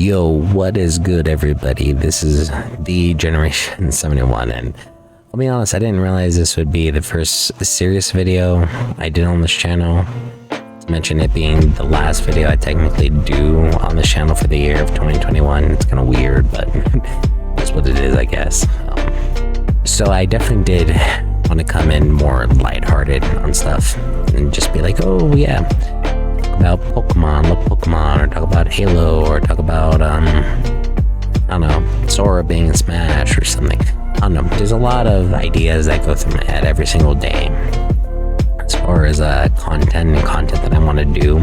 Yo, what is good, everybody? This is the Generation 71, and I'll be honest, I didn't realize this would be the first serious video I did on this channel. To mention it being the last video I technically do on this channel for the year of 2021. It's kind of weird, but that's what it is, I guess. So I definitely did want to come in more lighthearted on stuff and just be like, oh yeah, about Pokemon, love Pokemon, or talk about Halo, or talk about I don't know, Sora being in Smash or something. I don't know, there's a lot of ideas that go through my head every single day as far as content that I want to do.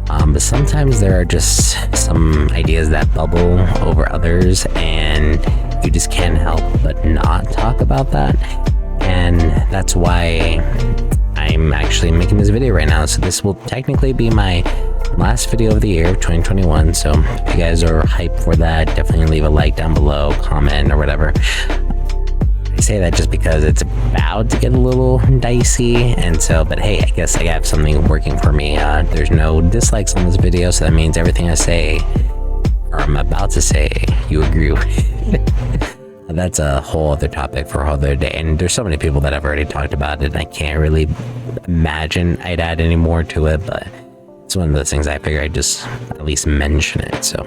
But sometimes there are just some ideas that bubble over others, and you just can't help but not talk about that. And that's why I'm actually making this video right now. So this will technically be my last video of the year of 2021. So if you guys are hyped for that, definitely leave a like down below, comment, or whatever. I say that just because it's about to get a little dicey, and so, but hey, I guess I have something working for me. There's no dislikes on this video, so that means everything I say, or I'm about to say, you agree with. That's a whole other topic for a whole other day, and there's so many people that have already talked about it, and I can't really imagine I'd add any more to it, but it's one of those things I figure I'd just at least mention it. So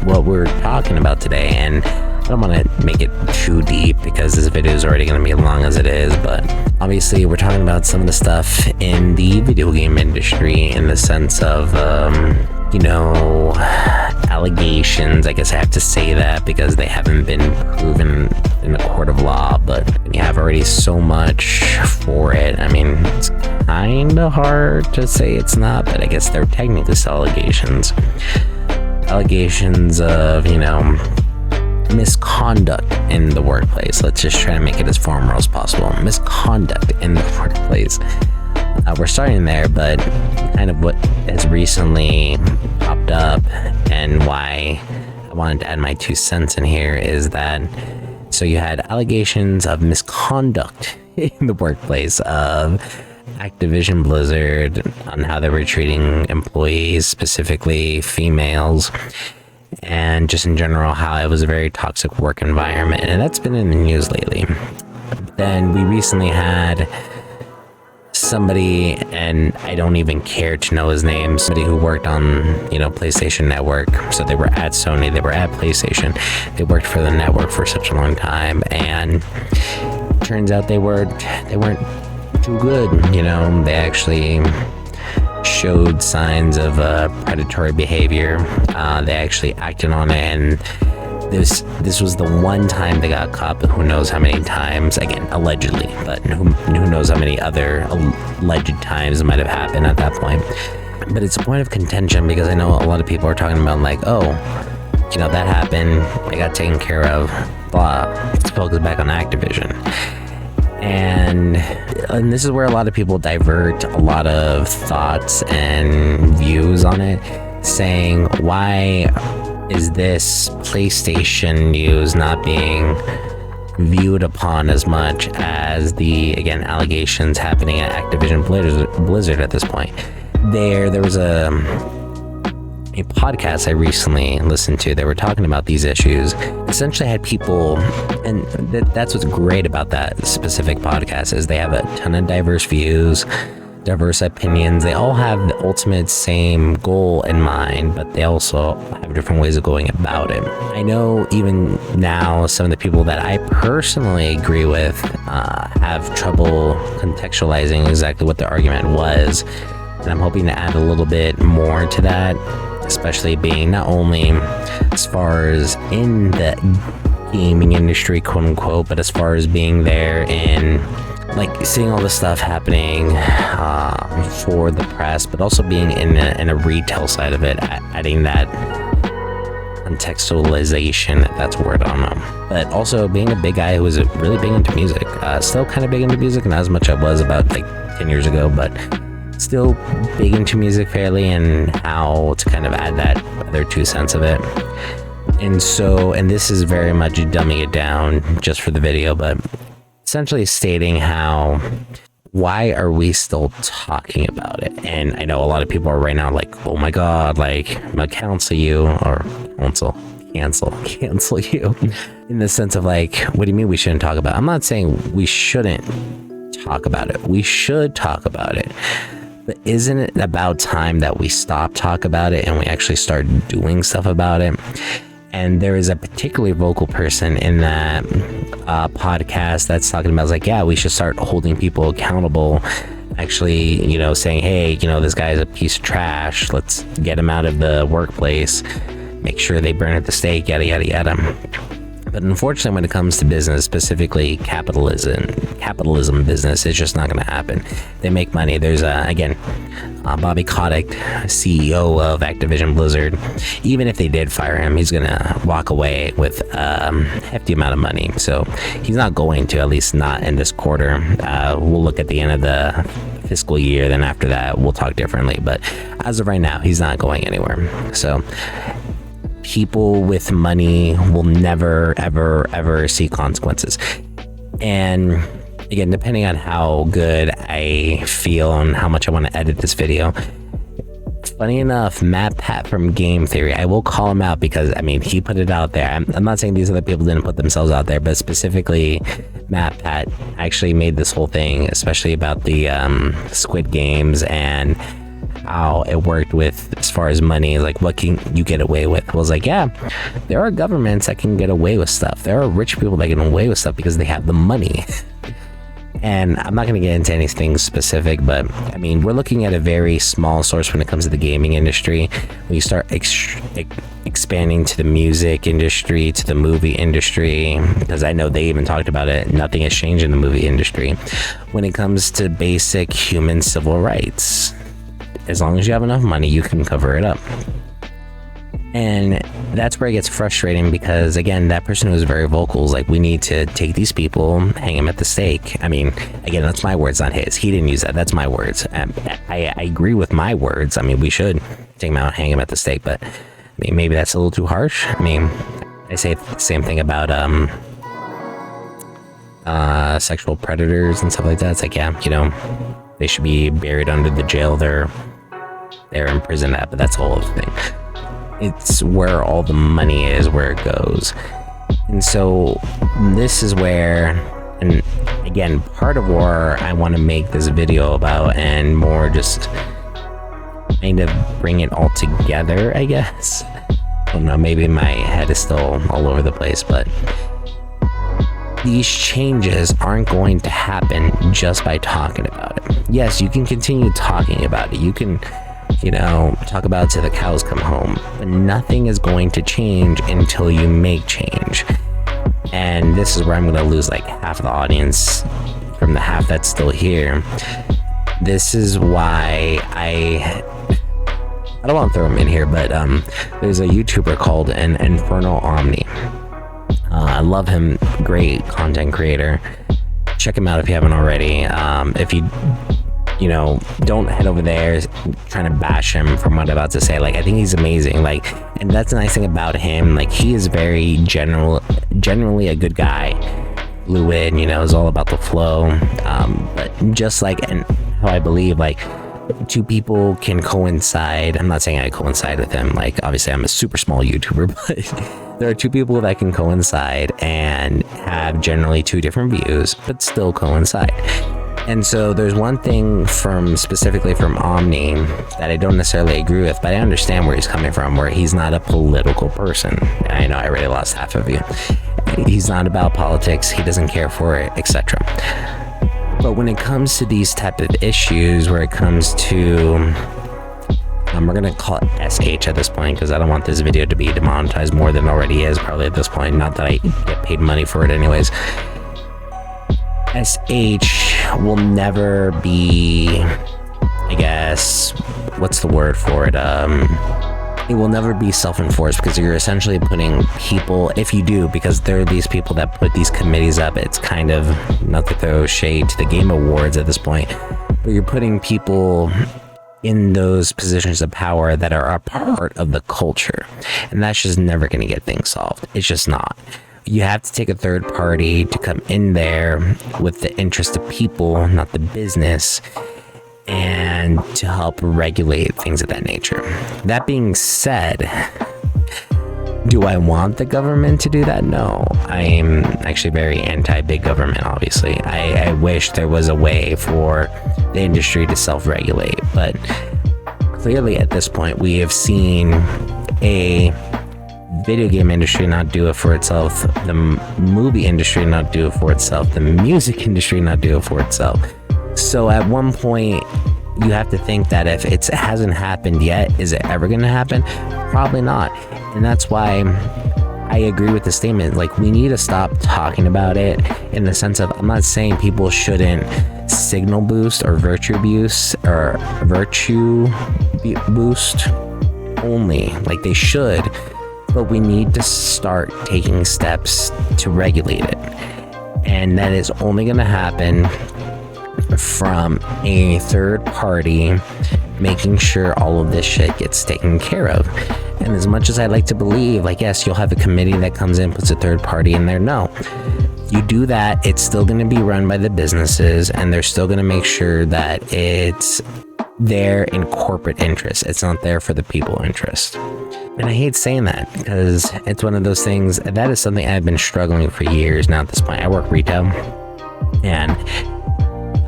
what we're talking about today, and I don't want to make it too deep because this video is already going to be as long as it is, but obviously we're talking about some of the stuff in the video game industry in the sense of, you know, allegations. I guess I have to say that because they haven't been proven in a court of law, but you have already so much for it. I mean, it's kind of hard to say it's not, but I guess they're technically still allegations. Allegations of, you know, misconduct in the workplace. Let's just try to make it as formal as possible. Misconduct in the workplace. We're starting there, but kind of what has recently popped up and why I wanted to add my 2 cents in here is that, so you had allegations of misconduct in the workplace of Activision Blizzard on how they were treating employees, specifically females, and just in general how it was a very toxic work environment, and that's been in the news lately. Then we recently had somebody, and I don't even care to know his name, somebody who worked on, you know, PlayStation Network. So they were at Sony, they were at PlayStation, they worked for the network for such a long time, and turns out they weren't too good. You know, they actually showed signs of predatory behavior. They actually acted on it, and this was the one time they got caught, but who knows how many times, again, allegedly, but who knows how many other alleged times might have happened at that point. But it's a point of contention because I know a lot of people are talking about, like, oh, you know, that happened, it got taken care of, blah, let's focus back on Activision. And this is where a lot of people divert a lot of thoughts and views on it, saying, why is this PlayStation news not being viewed upon as much as the, again, allegations happening at Activision Blizzard at this point? There was a podcast I recently listened to. They were talking about these issues. Essentially had people, and that's what's great about that specific podcast, is they have a ton of diverse views, diverse opinions. They all have the ultimate same goal in mind, but they also have different ways of going about it. I know even now some of the people that I personally agree with have trouble contextualizing exactly what the argument was, and I'm hoping to add a little bit more to that, especially being not only as far as in the gaming industry, quote unquote, but as far as being there in, like, seeing all this stuff happening for the press, but also being in a retail side of it, adding that contextualization, if that's a word, I don't know. But also being a big guy who was really big into music, still kind of big into music, not as much I was about like 10 years ago, but still big into music fairly, and how to kind of add that other 2 cents of it. And so, and this is very much dumbing it down just for the video, but essentially stating how why are we still talking about it? And I know a lot of people are right now like, oh my god, like, I'm gonna cancel you, or cancel you, in the sense of like, what do you mean we shouldn't talk about it? I'm not saying we shouldn't talk about it. We should talk about it. But isn't it about time that we stop talk about it and we actually start doing stuff about it? And there is a particularly vocal person in that podcast that's talking about, like, yeah, we should start holding people accountable. Actually, you know, saying, hey, you know, this guy is a piece of trash. Let's get him out of the workplace. Make sure they burn at the stake, yada, yada, yada. But unfortunately, when it comes to business, specifically capitalism business, it's just not going to happen. They make money. There's, Bobby Kotick, CEO of Activision Blizzard. Even if they did fire him, he's going to walk away with a hefty amount of money. So he's not going to, at least not in this quarter. We'll look at the end of the fiscal year. Then after that, we'll talk differently. But as of right now, he's not going anywhere. So people with money will never, ever see consequences. And again, depending on how good I feel and how much I want to edit this video, funny enough, MatPat from Game Theory, I will call him out because, I mean, he put it out there. I'm not saying these other people didn't put themselves out there, but specifically MatPat actually made this whole thing, especially about the Squid Games and how it worked with, as far as money, like what can you get away with. I was like, yeah, there are governments that can get away with stuff. There are rich people that get away with stuff because they have the money. And I'm not going to get into anything specific, but I mean, we're looking at a very small source when it comes to the gaming industry. When you start expanding to the music industry, to the movie industry, because I know they even talked about it, nothing has changed in the movie industry. When it comes to basic human civil rights, as long as you have enough money, you can cover it up. And that's where it gets frustrating because, again, that person who was very vocal is like, we need to take these people, hang them at the stake. I mean, again, that's my words, not his. He didn't use that. That's my words. I agree with my words. I mean, we should take them out, hang them at the stake. But I mean, maybe that's a little too harsh. I mean, I say the same thing about sexual predators and stuff like that. It's like, yeah, you know, they should be buried under the jail they're in prison at, but that's a whole other thing. It's where all the money is, where it goes. And so this is where, and again, part of where I want to make this video about, and more just kind of bring it all together, I guess. I don't know, maybe my head is still all over the place, but these changes aren't going to happen just by talking about it. Yes, you can continue talking about it. You can, you know, talk about it till the cows come home, but nothing is going to change until you make change. And this is where I'm going to lose like half of the audience from the half that's still here. This is why I don't want to throw him in here, but there's a YouTuber called Infernal Omni. I love him, great content creator. Check him out if you haven't already. If you know, don't head over there trying to bash him from what I'm about to say. Like, I think he's amazing. Like, and that's the nice thing about him. Like, he is very generally a good guy. Fluid, you know, is all about the flow. But just like, and how I believe, like, two people can coincide. I'm not saying I coincide with him. Like, obviously, I'm a super small YouTuber, but there are two people that can coincide and have generally two different views, but still coincide. And so there's one thing specifically from Omni that I don't necessarily agree with, but I understand where he's coming from, where he's not a political person. I know I already lost half of you. He's not about politics. He doesn't care for it, etc. But when it comes to these type of issues, where it comes to, we're going to call it SH at this point, because I don't want this video to be demonetized more than it already is, probably at this point. Not that I get paid money for it anyways. SH will never be, I guess, what's the word for it? It will never be self-enforced, because you're essentially putting people, if you do, because there are these people that put these committees up, it's kind of, not to throw shade to the Game Awards at this point, but you're putting people in those positions of power that are a part of the culture, and that's just never going to get things solved. It's just not. you have to take a third party to come in there with the interest of people, not the business, and to help regulate things of that nature. That being said, do I want the government to do that? No. I'm actually very anti-big government, obviously. I wish there was a way for the industry to self-regulate, but clearly at this point we have seen a video game industry not do it for itself, the movie industry not do it for itself, the music industry not do it for itself. So at one point you have to think that if it hasn't happened yet, is it ever going to happen? Probably not. And that's why I agree with the statement. Like, we need to stop talking about it in the sense of, I'm not saying people shouldn't signal boost or virtue boost only. Like, they should, but we need to start taking steps to regulate it. And that is only going to happen from a third party making sure all of this shit gets taken care of. And as much as I like to believe, like, yes, you'll have a committee that comes in, puts a third party in there. No, you do that, it's still going to be run by the businesses, and they're still going to make sure that it's there in corporate interest. It's not there for the people interest. And I hate saying that because it's one of those things that is something I've been struggling for years now at this point. I work retail, and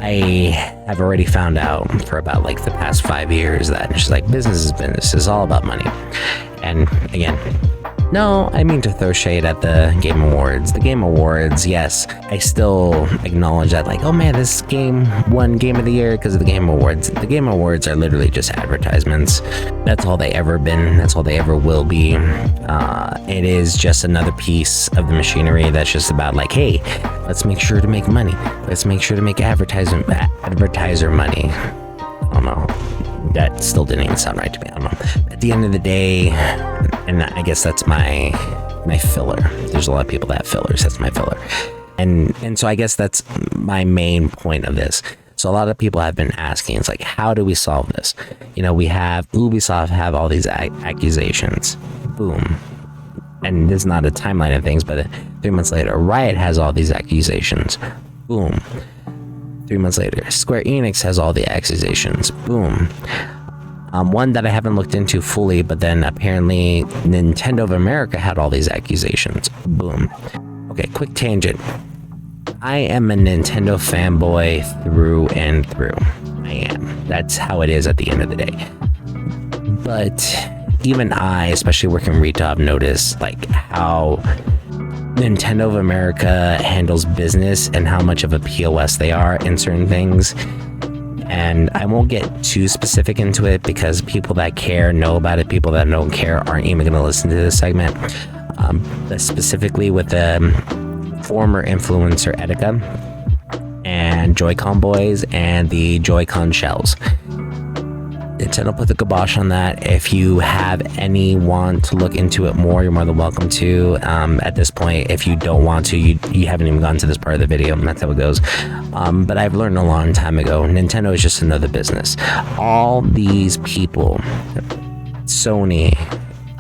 I have already found out for about like the past 5 years that it's just like business is business. It's all about money. And again, no, I mean to throw shade at the Game Awards. The Game Awards, yes, I still acknowledge that, like, oh man, this game won Game of the Year because of the Game Awards. The Game Awards are literally just advertisements. That's all they ever been. That's all they ever will be. It is just another piece of the machinery that's just about like, hey, let's make sure to make money. Let's make sure to make advertiser money. I don't know. That still didn't even sound right to me. I don't know. At the end of the day, and I guess that's my filler. There's a lot of people that have fillers. That's my filler. And so I guess that's my main point of this. So a lot of people have been asking, it's like, how do we solve this? You know, we have Ubisoft have all these accusations. Boom. And this is not a timeline of things, but 3 months later, Riot has all these accusations. Boom. 3 months later, Square Enix has all the accusations. Boom. One that I haven't looked into fully, but then apparently Nintendo of America had all these accusations. Boom. Okay, quick tangent. I am a Nintendo fanboy through and through. I am. That's how it is at the end of the day. But even I, especially working retail, have noticed like how Nintendo of America handles business and how much of a POS they are in certain things. And I won't get too specific into it because people that care know about it. People that don't care aren't even going to listen to this segment. But specifically with the former influencer Etika and Joy-Con Boys and the Joy-Con shells. Nintendo put the kibosh on that. If you have any want to look into it more, you're more than welcome to. At this point, if you don't want to, you haven't even gotten to this part of the video, and that's how it goes. But I've learned a long time ago, Nintendo is just another business. All these people, Sony,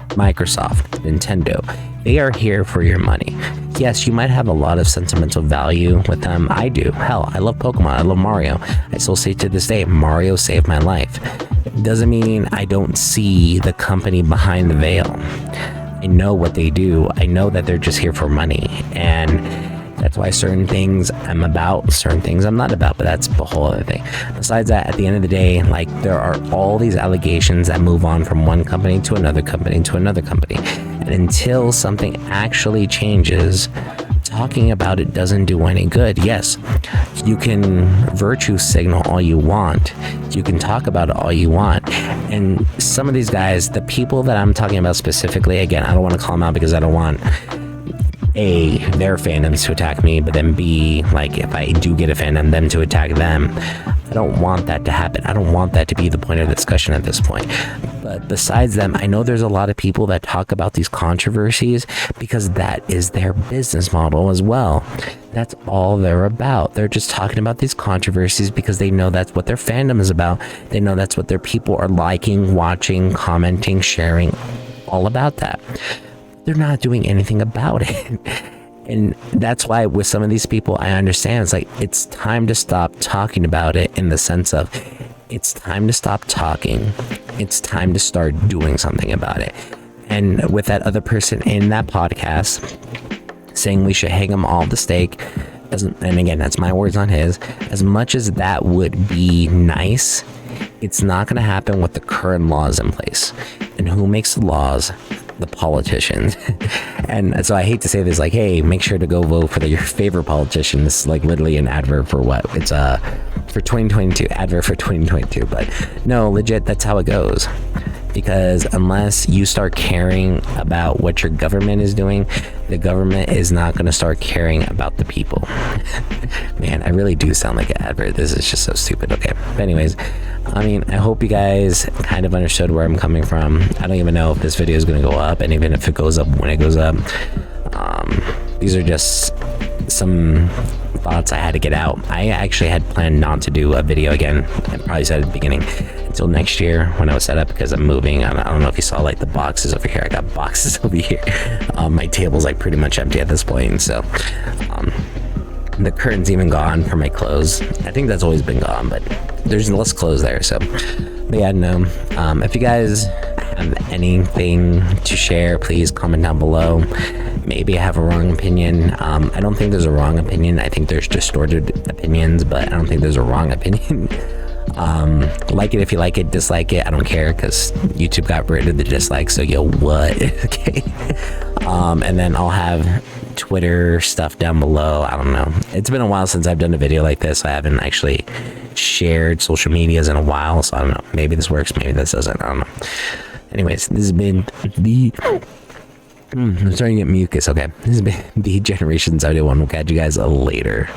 Microsoft, Nintendo, they are here for your money. Yes, you might have a lot of sentimental value with them. I do. Hell, I love Pokemon. I love Mario. I still say to this day, Mario saved my life. Doesn't mean I don't see the company behind the veil. I know what they do. I know that they're just here for money. And that's why certain things I'm about, certain things I'm not about, but that's the whole other thing. Besides that, at the end of the day, like, there are all these allegations that move on from one company to another company to another company. And until something actually changes, talking about it doesn't do any good. Yes, you can virtue signal all you want. You can talk about it all you want. And some of these guys, the people that I'm talking about specifically, again, I don't want to call them out because I don't want A, their fandoms to attack me, but then B, like, if I do get a fandom, them to attack them. I don't want that to happen. I don't want that to be the point of discussion at this point. But besides them, I know there's a lot of people that talk about these controversies because that is their business model as well. That's all they're about. They're just talking about these controversies because they know that's what their fandom is about. They know that's what their people are liking, watching, commenting, sharing, all about that. They're not doing anything about it. And that's why with some of these people, I understand it's like, it's time to stop talking about it, in the sense of, it's time to stop talking. It's time to start doing something about it. And with that other person in that podcast saying we should hang them all at the stake, and again, that's my words, not his, as much as that would be nice, it's not going to happen with the current laws in place. And who makes the laws? The politicians. And so I hate to say this, like, hey, make sure to go vote for your favorite politician. This is like literally an advert for what? It's for 2022, advert for 2022. But no, legit, that's how it goes. Because unless you start caring about what your government is doing, the government is not going to start caring about the people. Man, I really do sound like an advert. This is just so stupid. Okay, but anyways, I mean, I hope you guys kind of understood where I'm coming from. I don't even know if this video is going to go up, and even if it goes up, when it goes up. These are just some thoughts I had to get out. I actually had planned not to do a video again. I probably said at the beginning, until next year when I was set up, because I'm moving. I don't know if you saw like the boxes over here. I got boxes over here. My table's like pretty much empty at this point. So the curtain's even gone for my clothes. I think that's always been gone, but there's less clothes there. So, but yeah, no. If you guys have anything to share, please comment down below. Maybe I have a wrong opinion. I don't think there's a wrong opinion. I think there's distorted opinions, but I don't think there's a wrong opinion. Like it if you like it, dislike it, I don't care, because YouTube got rid of the dislike, so yo, what? Okay. And then I'll have Twitter stuff down below. I don't know, it's been a while since I've done a video like this. I haven't actually shared social medias in a while, so I don't know, maybe this works, maybe this doesn't, I don't know. Anyways, this has been the I'm starting to get mucus. Okay, this has been the Generation 71. We'll catch you guys later.